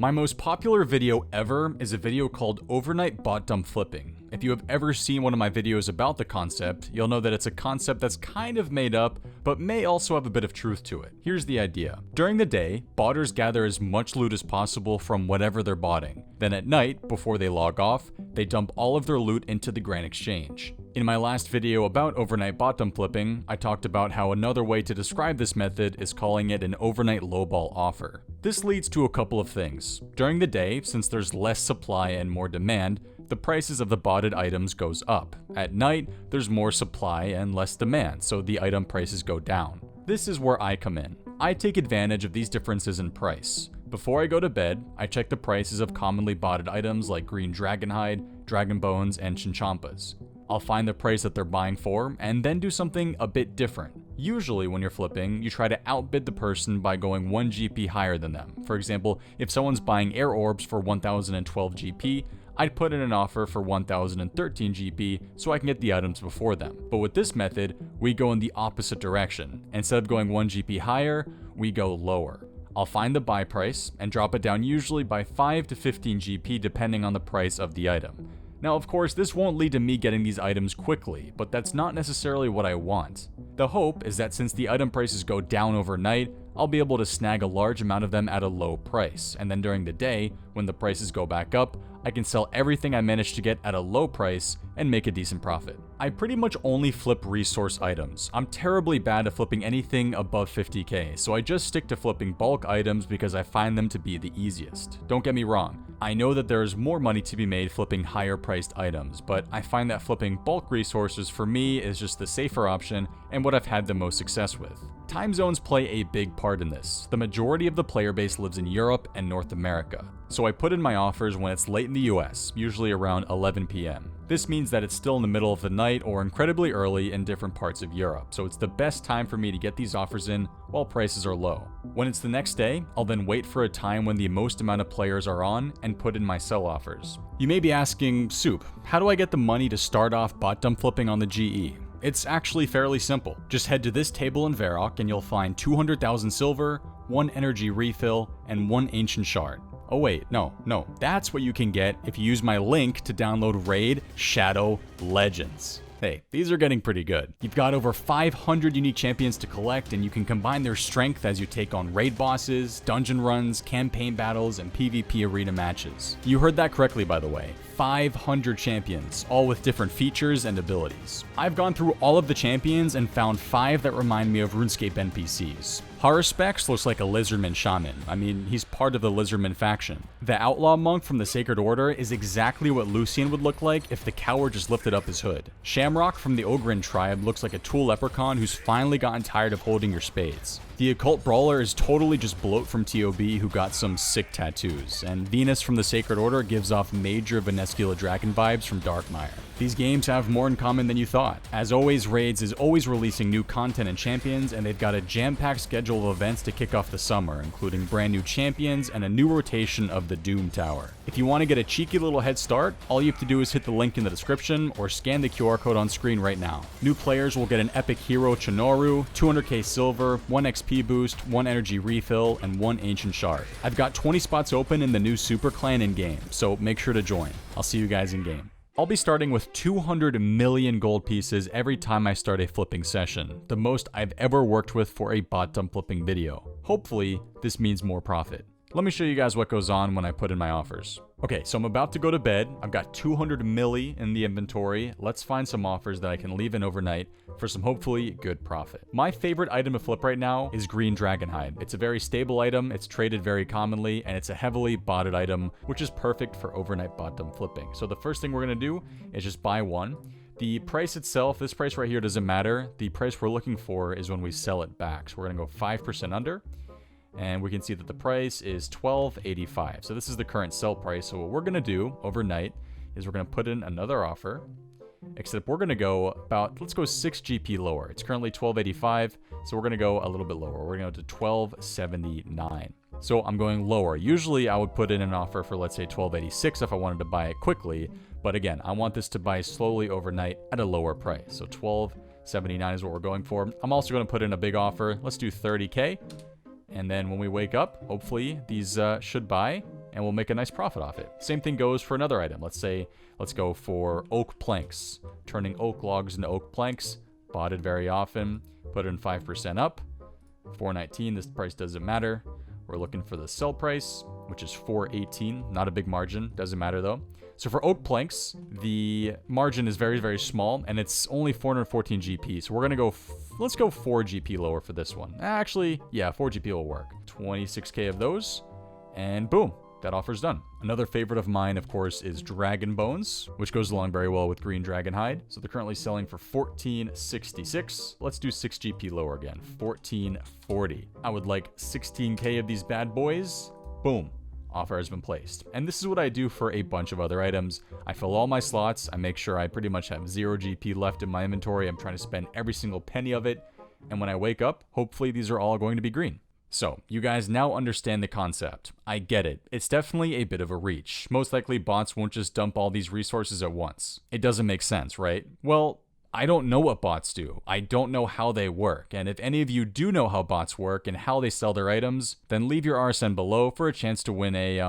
My most popular video ever is a video called Overnight Bot Dump Flipping. If you have ever seen one of my videos about the concept, you'll know that it's a concept that's kind of made up, but may also have a bit of truth to it. Here's the idea. During the day, botters gather as much loot as possible from whatever they're botting. Then at night, before they log off, they dump all of their loot into the Grand Exchange. In my last video about overnight bot dump flipping, I talked about how another way to describe this method is calling it an overnight lowball offer. This leads to a couple of things. During the day, since there's less supply and more demand, the prices of the botted items goes up. At night, there's more supply and less demand, so the item prices go down. This is where I come in. I take advantage of these differences in price. Before I go to bed, I check the prices of commonly botted items like green dragonhide, dragon bones, and chinchampas. I'll find the price that they're buying for, and then do something a bit different. Usually when you're flipping, you try to outbid the person by going 1 GP higher than them. For example, if someone's buying air orbs for 1012 GP, I'd put in an offer for 1013 GP so I can get the items before them. But with this method, we go in the opposite direction. Instead of going 1 GP higher, we go lower. I'll find the buy price and drop it down usually by 5 to 15 GP depending on the price of the item. Now, of course, this won't lead to me getting these items quickly, but that's not necessarily what I want. The hope is that since the item prices go down overnight, I'll be able to snag a large amount of them at a low price, and then during the day, when the prices go back up, I can sell everything I managed to get at a low price and make a decent profit. I pretty much only flip resource items. I'm terribly bad at flipping anything above 50k, so I just stick to flipping bulk items because I find them to be the easiest. Don't get me wrong, I know that there is more money to be made flipping higher priced items, but I find that flipping bulk resources for me is just the safer option and what I've had the most success with. Time zones play a big part in this. The majority of the player base lives in Europe and North America, so I put in my offers when it's late in the US, usually around 11 PM. This means that it's still in the middle of the night or incredibly early in different parts of Europe, so it's the best time for me to get these offers in while prices are low. When it's the next day, I'll then wait for a time when the most amount of players are on and put in my sell offers. You may be asking, Soup, how do I get the money to start off bot dump flipping on the GE? It's actually fairly simple. Just head to this table in Varrock and you'll find 200,000 silver, 1 energy refill, and 1 ancient shard. Oh wait, no, that's what you can get if you use my link to download Raid Shadow Legends. Hey, these are getting pretty good. You've got over 500 unique champions to collect, and you can combine their strength as you take on raid bosses, dungeon runs, campaign battles, and PvP arena matches. You heard that correctly, by the way. 500 champions, all with different features and abilities. I've gone through all of the champions and found 5 that remind me of RuneScape NPCs. Haruspex looks like a Lizardman shaman. I mean, he's part of the Lizardman faction. The Outlaw Monk from the Sacred Order is exactly what Lucian would look like if the coward just lifted up his hood. Shamrock from the Ogren tribe looks like a tool leprechaun who's finally gotten tired of holding your spades. The Occult Brawler is totally just Bloat from TOB who got some sick tattoos, and Venus from the Sacred Order gives off major Venescula Dragon vibes from Darkmire. These games have more in common than you thought. As always, Raids is always releasing new content and champions, and they've got a jam-packed schedule of events to kick off the summer, including brand new champions and a new rotation of the Doom Tower. If you want to get a cheeky little head start, all you have to do is hit the link in the description or scan the QR code on screen right now. New players will get an epic hero Chinoru, 200k silver, 1 XP boost, 1 energy refill, and 1 ancient shard. I've got 20 spots open in the new Super Clan in-game, so make sure to join. I'll see you guys in-game. I'll be starting with 200 million gold pieces every time I start a flipping session, the most I've ever worked with for a bot dump flipping video. Hopefully, this means more profit. Let me show you guys what goes on when I put in my offers. Okay, so I'm about to go to bed. I've got 200 milli in the inventory. Let's find some offers that I can leave in overnight for some hopefully good profit. My favorite item to flip right now is green dragonhide. It's a very stable item, it's traded very commonly, and it's a heavily botted item, which is perfect for overnight bot dump flipping. So the first thing we're gonna do is just buy 1. The price itself, this price right here doesn't matter. The price we're looking for is when we sell it back. So we're gonna go 5% under. And we can see that the price is $12.85. So this is the current sell price. So what we're going to do overnight is we're going to put in another offer, except we're going to go about, let's go 6 GP lower. It's currently $12.85. So we're going to go a little bit lower. We're going to go to $12.79. So I'm going lower. Usually I would put in an offer for, let's say, $12.86 if I wanted to buy it quickly. But again, I want this to buy slowly overnight at a lower price. So $12.79 is what we're going for. I'm also going to put in a big offer. Let's do 30K. And then when we wake up, hopefully these should buy and we'll make a nice profit off it. Same thing goes for another item. Let's go for oak planks. Turning oak logs into oak planks. Bought it very often. Put it in 5% up. 419, this price doesn't matter. We're looking for the sell price, which is 418. Not a big margin, doesn't matter though. So for oak planks, the margin is very, very small, and it's only 414 GP. So we're gonna go, let's go 4 GP lower for this one. Actually, yeah, 4 GP will work. 26K of those, and boom. That offer's done. Another favorite of mine, of course, is dragon bones, which goes along very well with green dragon hide. So they're currently selling for 1466. Let's do 6 GP lower again, 1440. I would like 16K of these bad boys. Boom, offer has been placed. And this is what I do for a bunch of other items. I fill all my slots. I make sure I pretty much have 0 GP left in my inventory. I'm trying to spend every single penny of it. And when I wake up, hopefully these are all going to be green. So, you guys now understand the concept. I get it. It's definitely a bit of a reach. Most likely bots won't just dump all these resources at once. It doesn't make sense, right? Well, I don't know what bots do. I don't know how they work. And if any of you do know how bots work and how they sell their items, then leave your RSN below for a chance to win a,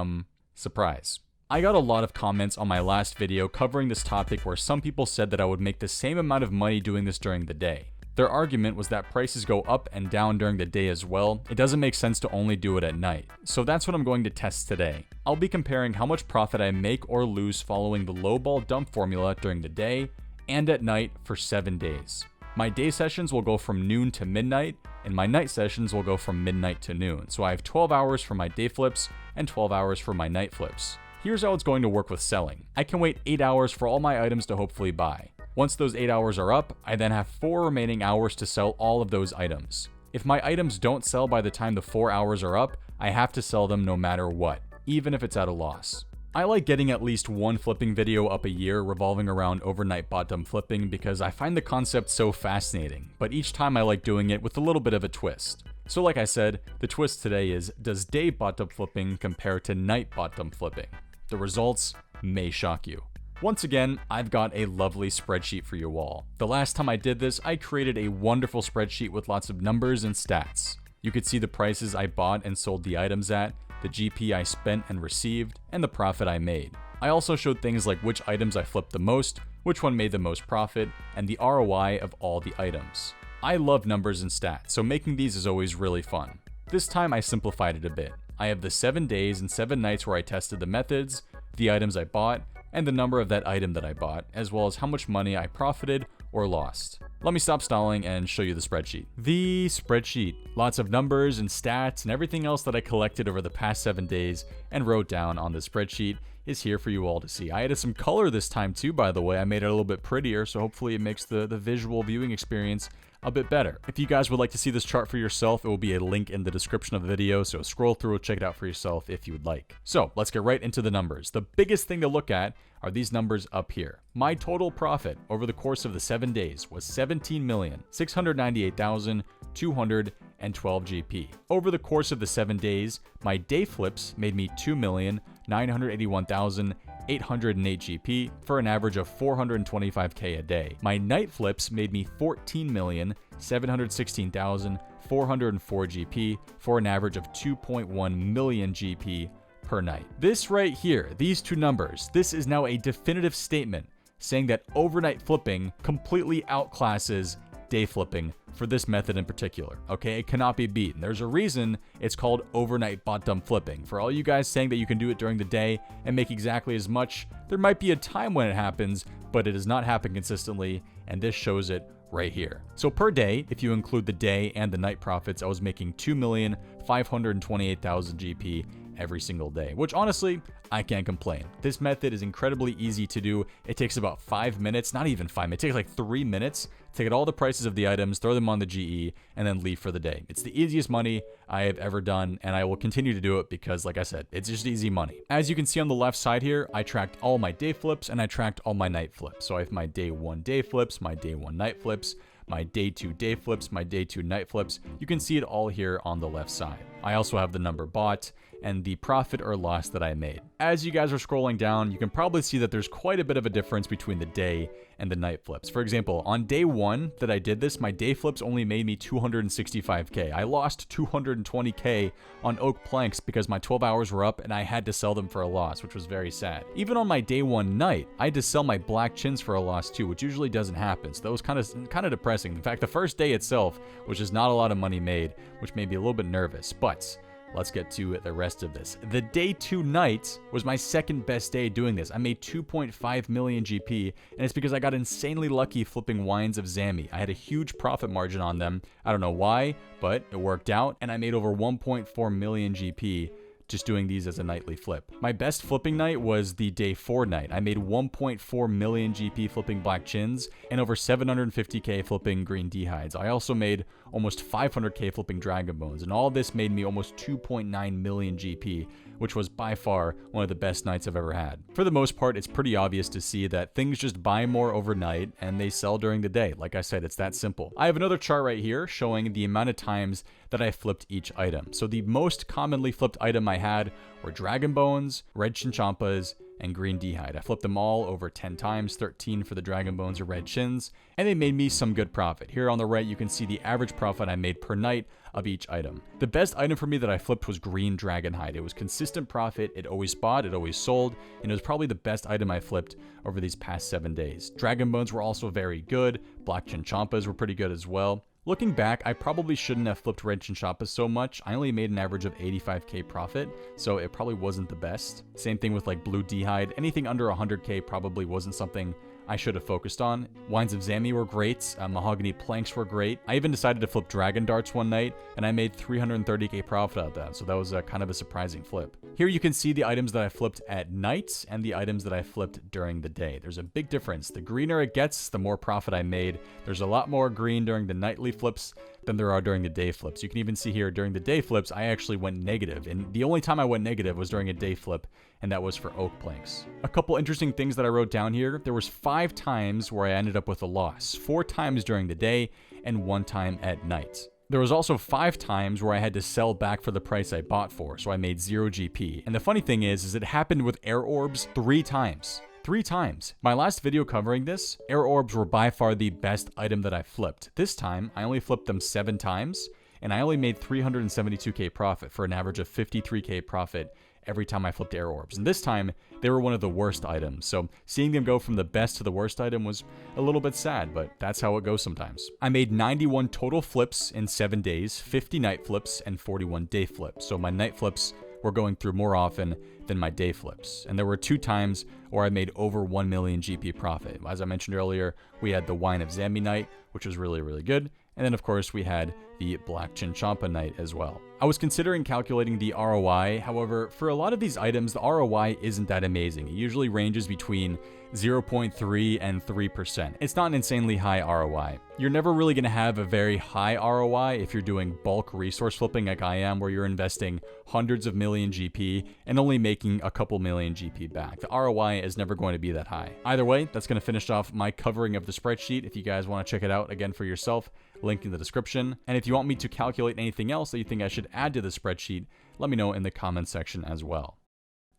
surprise. I got a lot of comments on my last video covering this topic where some people said that I would make the same amount of money doing this during the day. Their argument was that prices go up and down during the day as well. It doesn't make sense to only do it at night. So that's what I'm going to test today. I'll be comparing how much profit I make or lose following the lowball dump formula during the day and at night for 7 days. My day sessions will go from noon to midnight, and my night sessions will go from midnight to noon. So I have 12 hours for my day flips and 12 hours for my night flips. Here's how it's going to work with selling. I can wait 8 hours for all my items to hopefully buy. Once those 8 hours are up, I then have 4 remaining hours to sell all of those items. If my items don't sell by the time the 4 hours are up, I have to sell them no matter what, even if it's at a loss. I like getting at least one flipping video up a year revolving around overnight bot dump flipping because I find the concept so fascinating, but each time I like doing it with a little bit of a twist. So like I said, the twist today is, does day bot dump flipping compare to night bot dump flipping? The results may shock you. Once again, I've got a lovely spreadsheet for you all. The last time I did this, I created a wonderful spreadsheet with lots of numbers and stats. You could see the prices I bought and sold the items at, the GP I spent and received, and the profit I made. I also showed things like which items I flipped the most, which one made the most profit, and the ROI of all the items. I love numbers and stats, so making these is always really fun. This time I simplified it a bit. I have the 7 days and 7 nights where I tested the methods, the items I bought, and the number of that item that I bought, as well as how much money I profited or lost. Let me stop stalling and show you the spreadsheet. The spreadsheet. Lots of numbers and stats and everything else that I collected over the past 7 days and wrote down on the spreadsheet is here for you all to see. I added some color this time too, by the way. I made it a little bit prettier, so hopefully it makes the visual viewing experience a bit better. If you guys would like to see this chart for yourself, it will be a link in the description of the video, so scroll through and check it out for yourself if you would like. So let's get right into the numbers. The biggest thing to look at are these numbers up here. My total profit over the course of the 7 days was 17,698,212 GP. Over the course of the 7 days, my day flips made me 2,981,808 GP for an average of 425K a day. My night flips made me 14,716,404 GP for an average of 2.1 million GP per night. This right here, these two numbers, this is now a definitive statement saying that overnight flipping completely outclasses day flipping for this method in particular. Okay, it cannot be beaten. There's a reason it's called overnight bot dump flipping. For all you guys saying that you can do it during the day and make exactly as much, there might be a time when it happens, but it does not happen consistently, and this shows it right here. So per day, if you include the day and the night profits, I was making 2,528,000 GP every single day, which honestly, I can't complain. This method is incredibly easy to do. It takes about 5 minutes, not even 5 minutes, it takes like 3 minutes to get all the prices of the items, throw them on the GE, and then leave for the day. It's the easiest money I have ever done, and I will continue to do it because, like I said, it's just easy money. As you can see on the left side here, I tracked all my day flips and I tracked all my night flips. So I have my day 1 day flips, my day 1 night flips, my day 2 day flips, my day 2 night flips. You can see it all here on the left side. I also have the number bought and the profit or loss that I made. As you guys are scrolling down, you can probably see that there's quite a bit of a difference between the day and the night flips. For example, on day 1 that I did this, my day flips only made me 265k. I lost 220k on oak planks because my 12 hours were up and I had to sell them for a loss, which was very sad. Even on my day 1 night, I had to sell my black chins for a loss too, which usually doesn't happen. So that was kind of depressing. In fact, the first day itself was just not a lot of money made, which made me a little bit nervous. But let's get to the rest of this. The day 2 night was my second best day doing this. I made 2.5 million GP, and it's because I got insanely lucky flipping wines of Zammy. I had a huge profit margin on them. I don't know why, but it worked out, and I made over 1.4 million GP just doing these as a nightly flip. My best flipping night was the day 4 night. I made 1.4 million GP flipping black chins and over 750k flipping green D-hides. I also made almost 500k flipping dragon bones, and all this made me almost 2.9 million GP, which was by far one of the best nights I've ever had. For the most part, it's pretty obvious to see that things just buy more overnight and they sell during the day. Like I said, it's that simple. I have another chart right here showing the amount of times that I flipped each item. So the most commonly flipped item I had were dragon bones, red chinchampas, and green D-hide. I flipped them all over 10 times, 13 for the dragon bones or red chins, and they made me some good profit. Here on the right, you can see the average profit I made per night of each item. The best item for me that I flipped was green dragon hide. It was consistent profit, it always bought, it always sold, and it was probably the best item I flipped over these past 7 days. Dragon bones were also very good, black chinchampas were pretty good as well. Looking back, I probably shouldn't have flipped red chinchampas so much. I only made an average of 85k profit, so it probably wasn't the best. Same thing with like blue D-hide. Anything under 100k probably wasn't something I should have focused on. Wines of Zammy were great. Mahogany planks were great. I even decided to flip dragon darts one night, and I made 330k profit out of that, so that was kind of a surprising flip. Here you can see the items that I flipped at night and the items that I flipped during the day. There's a big difference. The greener it gets, the more profit I made. There's a lot more green during the nightly flips than there are during the day flips. You can even see here during the day flips, I actually went negative, and the only time I went negative was during a day flip, and that was for oak planks. A couple interesting things that I wrote down here. There was 5 times where I ended up with a loss, 4 times during the day and 1 time at night. There was also 5 times where I had to sell back for the price I bought for, so I made 0 GP. And the funny thing is it happened with air orbs 3 times. 3 times. My last video covering this, air orbs were by far the best item that I flipped. This time, I only flipped them 7 times, and I only made 372k profit for an average of 53k profit every time I flipped air orbs. And this time, they were one of the worst items. So seeing them go from the best to the worst item was a little bit sad, but that's how it goes sometimes. I made 91 total flips in 7 days, 50 night flips, and 41 day flips. So my night flips were going through more often than my day flips. And there were 2 times where I made over 1 million GP profit. As I mentioned earlier, we had the Wine of Zammy night, which was really, really good. And then, of course, we had the Black Chinchampa night as well. I was considering calculating the ROI. However, for a lot of these items, the ROI isn't that amazing. It usually ranges between 0.3 and 3%. It's not an insanely high ROI. You're never really going to have a very high ROI if you're doing bulk resource flipping like I am, where you're investing hundreds of million GP and only making a couple million GP back. The ROI is never going to be that high. Either way, that's going to finish off my covering of the spreadsheet. If you guys want to check it out again for yourself, link in the description. And if you want me to calculate anything else that you think I should add to the spreadsheet, let me know in the comments section as well.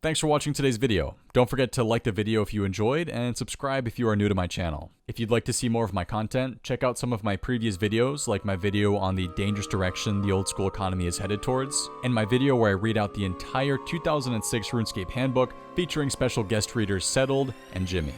Thanks for watching today's video. Don't forget to like the video if you enjoyed, and subscribe if you are new to my channel. If you'd like to see more of my content, check out some of my previous videos, like my video on the dangerous direction the old school economy is headed towards, and my video where I read out the entire 2006 RuneScape handbook featuring special guest readers Settled and Jimmy.